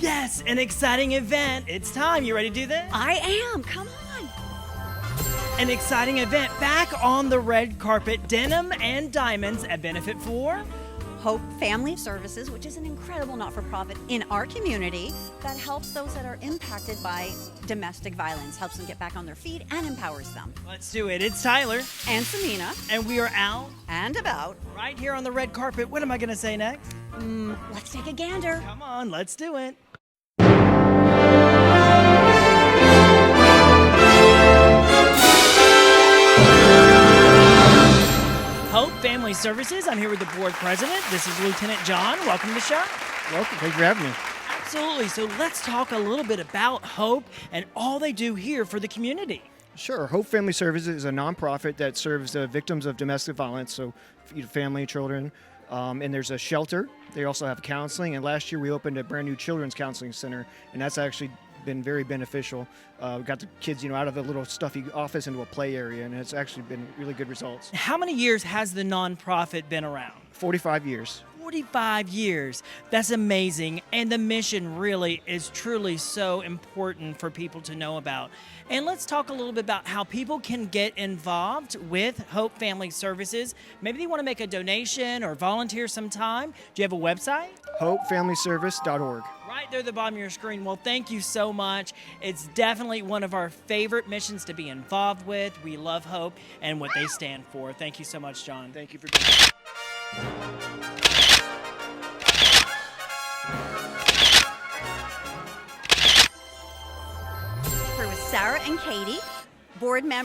Yes, an exciting event. It's time. You ready to do this? I am. Come on. An exciting event back on the red carpet. Denim and Diamonds, a benefit for Hope Family Services, which is an incredible not-for-profit in our community that helps those that are impacted by domestic violence, helps them get back on their feet and empowers them. Let's do it. It's Tyler. And Sinina. And we are out And about. right here on the red carpet. What am I going to say next? Let's take a gander. Come on, let's do it. Hope Family Services. I'm here with the board president. This is Lieutenant John. Welcome to the show. Welcome. Thank you for having me. Absolutely. So let's talk a little bit about Hope and all they do here for the community. Sure. Hope Family Services is a nonprofit that serves victims of domestic violence, so family, children, and there's a shelter. They also have counseling, and last year we opened a brand new children's counseling center, and that's actually been very beneficial. Got the kids, out of the little stuffy office into a play area, and it's actually been really good results. How many years has the nonprofit been around? 45 years. 45 years. That's amazing. And the mission really is truly so important for people to know about. And let's talk a little bit about how people can get involved with Hope Family Services. Maybe they want to make a donation or volunteer some time. Do you have a website? HopeFamilyService.org. Right there at the bottom of your screen. Well, thank you so much. It's definitely one of our favorite missions to be involved with. We love Hope and what they stand for. Thank you so much, John. Thank you for being here. Here with Sarah and Katie,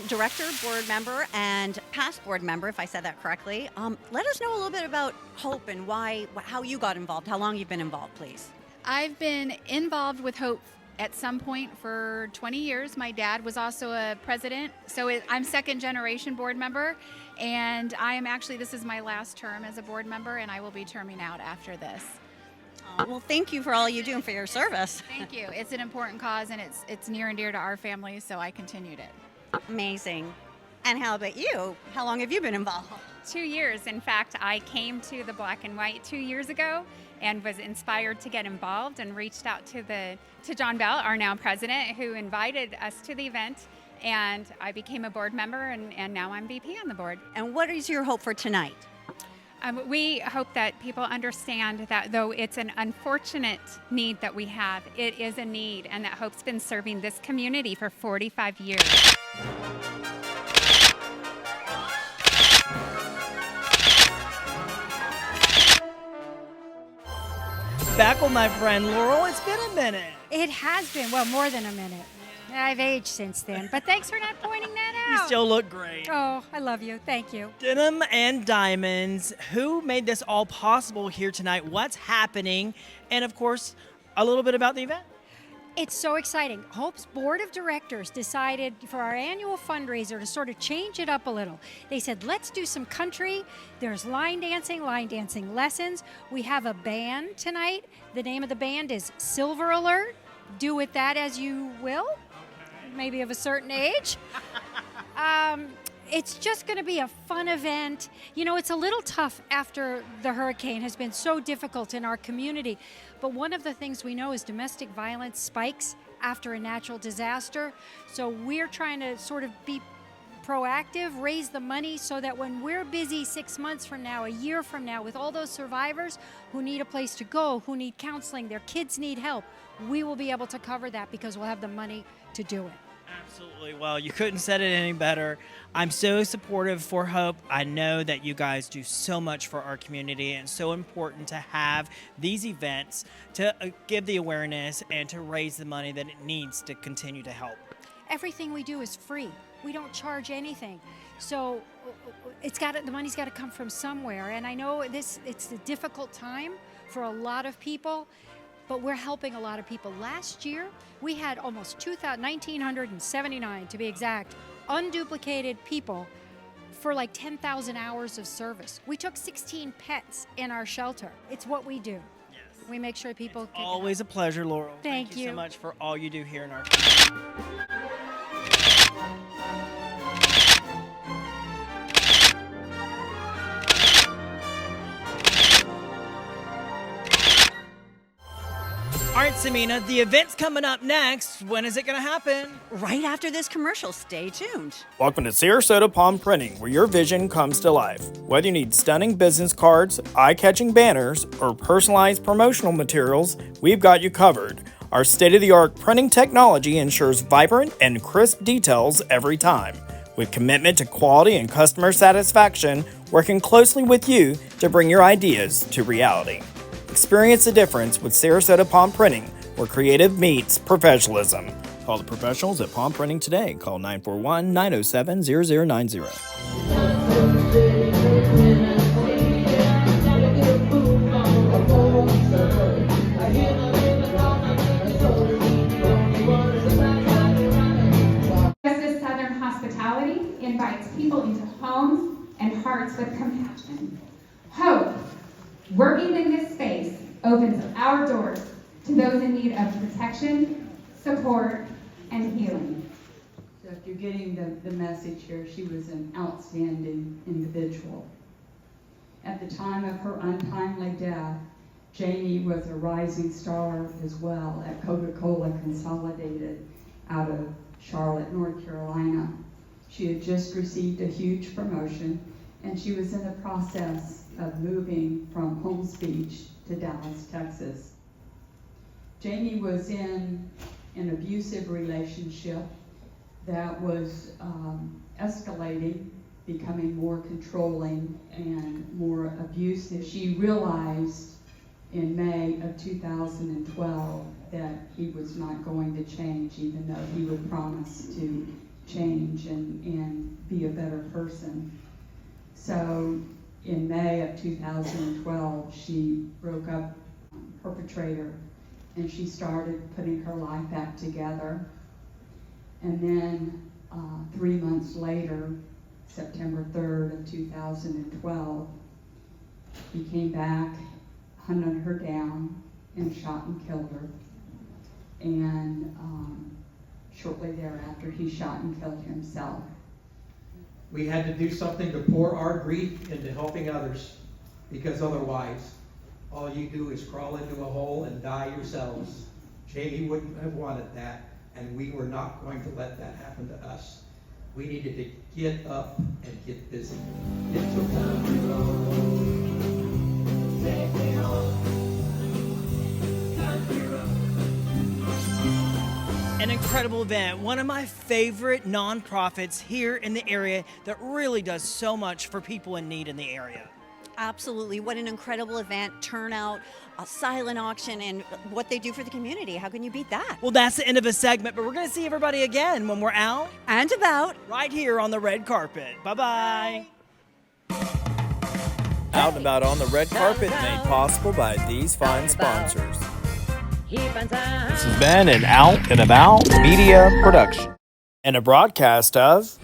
director, board member, and past board member, if I said that correctly. Let us know a little bit about Hope and how you got involved, how long you've been involved, please. I've been involved with Hope at some point for 20 years. My dad was also a president, so I'm second generation board member, and this is my last term as a board member, and I will be terming out after this. Well, thank you for all you do and for your service. Thank you. It's an important cause, and it's near and dear to our family, so I continued it. Amazing. And how about you? How long have you been involved? 2 years. In fact, I came to the Black and White 2 years ago and was inspired to get involved and reached out to John Bell, our now president, who invited us to the event. And I became a board member, and now I'm VP on the board. And what is your hope for tonight? We hope that people understand that though it's an unfortunate need that we have, it is a need, and that Hope's been serving this community for 45 years. Back with my friend Laurel. It's been a minute. It has been, well, more than a minute. I've aged since then, but thanks for not pointing that out. You still look great. Oh, I love you. Thank you. Denim and Diamonds. Who made this all possible here tonight? What's happening? And of course, a little bit about the event. It's so exciting. Hope's board of directors decided for our annual fundraiser to sort of change it up a little. They said, let's do some country. There's line dancing lessons. We have a band tonight. The name of the band is Silver Alert. Do with that as you will. Maybe of a certain age. It's just going to be a fun event. It's a little tough after the hurricane has been so difficult in our community. But one of the things we know is domestic violence spikes after a natural disaster. So we're trying to sort of be proactive, raise the money so that when we're busy 6 months from now, a year from now, with all those survivors who need a place to go, who need counseling, their kids need help, we will be able to cover that because we'll have the money to do it. Absolutely. Well, you couldn't said it any better. I'm so supportive for Hope. I know that you guys do so much for our community, and it's so important to have these events to give the awareness and to raise the money that it needs to continue to help. Everything we do is free. We don't charge anything. So the money's got to come from somewhere. And I know it's a difficult time for a lot of people, but we're helping a lot of people. Last year, we had almost 1,979, to be exact, unduplicated people for like 10,000 hours of service. We took 16 pets in our shelter. It's what we do. Yes. We make sure people can Always a pleasure, Laurel. Thank you you so much for all you do here in our community. All right, Sinina, the event's coming up next. When is it going to happen? Right after this commercial. Stay tuned. Welcome to Sarasota Palm Printing, where your vision comes to life. Whether you need stunning business cards, eye-catching banners, or personalized promotional materials, we've got you covered. Our state-of-the-art printing technology ensures vibrant and crisp details every time. With commitment to quality and customer satisfaction, working closely with you to bring your ideas to reality. Experience the difference with Sarasota Palm Printing, where creative meets professionalism. Call the professionals at Palm Printing today. Call 941-907-0090. Justice Southern Hospitality invites people into homes and hearts with compassion. Hope, working in this space, opens our doors to those in need of protection, support, and healing. So if you're getting the message here, she was an outstanding individual. At the time of her untimely death, Jamie was a rising star as well at Coca-Cola Consolidated out of Charlotte, North Carolina. She had just received a huge promotion, and she was in the process of moving from Holmes Beach to Dallas, Texas. Jamie was in an abusive relationship that was escalating, becoming more controlling and more abusive. She realized in May of 2012 that he was not going to change, even though he would promise to change and be a better person. So in May of 2012, she broke up perpetrator, and she started putting her life back together. And then 3 months later, September 3rd of 2012, he came back, hunted her down, and shot and killed her. And shortly thereafter, he shot and killed himself. We had to do something to pour our grief into helping others, because otherwise, all you do is crawl into a hole and die yourselves. Jamie wouldn't have wanted that, and we were not going to let that happen to us. We needed to get up and get busy. It took An incredible event, one of my favorite nonprofits here in the area that really does so much for people in need in the area. Absolutely. What an incredible event, turnout, a silent auction, and what they do for the community. How can you beat that? Well, that's the end of a segment, but we're going to see everybody again when we're out And about. right here on the red carpet. Bye-bye. Out and about on the red carpet, made possible by these fine sponsors. This has been an Out and About media production and a broadcast of